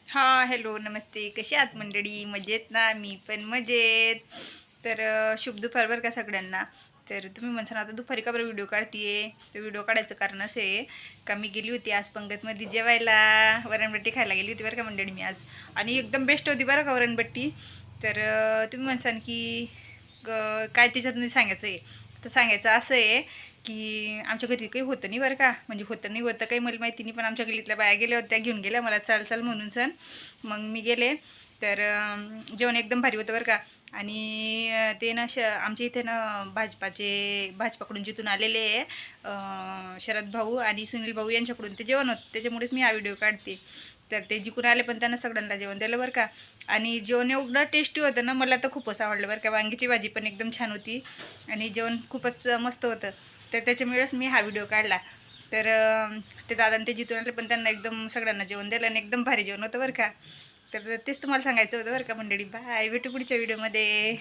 हां, हॅलो, नमस्ते. कशी आहात मंडळी? मजेत ना? मी पण मजेत. तर शुभ दुपार बरं का सगळ्यांना. तर तुम्ही म्हणसाल आता दुपारी का बरं व्हिडिओ काढतीये? तर व्हिडिओ काढायचं कारण असं आहे का मी गेली होती आज पंगतमध्ये जेवायला. वरणबट्टी खायला गेली होती बरं का मंडळी मी आज. आणि एकदम बेस्ट होती बरं का वरणबट्टी. तर तुम्ही म्हणसाल की काय त्याच्यात सांगायचं आहे? तर सांगायचं असं आहे की आमच्या घरी काही होतं नाही बरं का, म्हणजे होतं नाही होतं काही मला माहिती नाही, पण आमच्या गल्लीतल्या बाया गेल्या होत्या, घेऊन गेल्या मला चाल चाल म्हणून सण. मग मी गेले. तर जेवण एकदम भारी होतं बरं का. आणि ते ना आमच्या इथे ना भाजपाकडून जिथून आलेले आहे शरद भाऊ आणि सुनील भाऊ यांच्याकडून ते जेवण होतं, त्याच्यामुळेच मी हा व्हिडिओ काढते. तर ते जिकून आले पण त्यांना सगळ्यांना जेवण दिलं बरं का. आणि जेवण एवढं टेस्टी होतं ना, मला तर खूपच आवडलं बरं का. वांगीची भाजी पण एकदम छान होती आणि जेवण खूपच मस्त होतं. तर त्याच्यामुळेच मी हा व्हिडिओ काढला. तर ते दादा ते जिथून आले पण त्यांना एकदम सगळ्यांना जेवण दिलं आणि एकदम भारी जेवण होतं बरं का. तर तेच तुम्हाला सांगायचं होतं बरं का मंडळी. बाय, भेटू पुढच्या व्हिडिओमध्ये.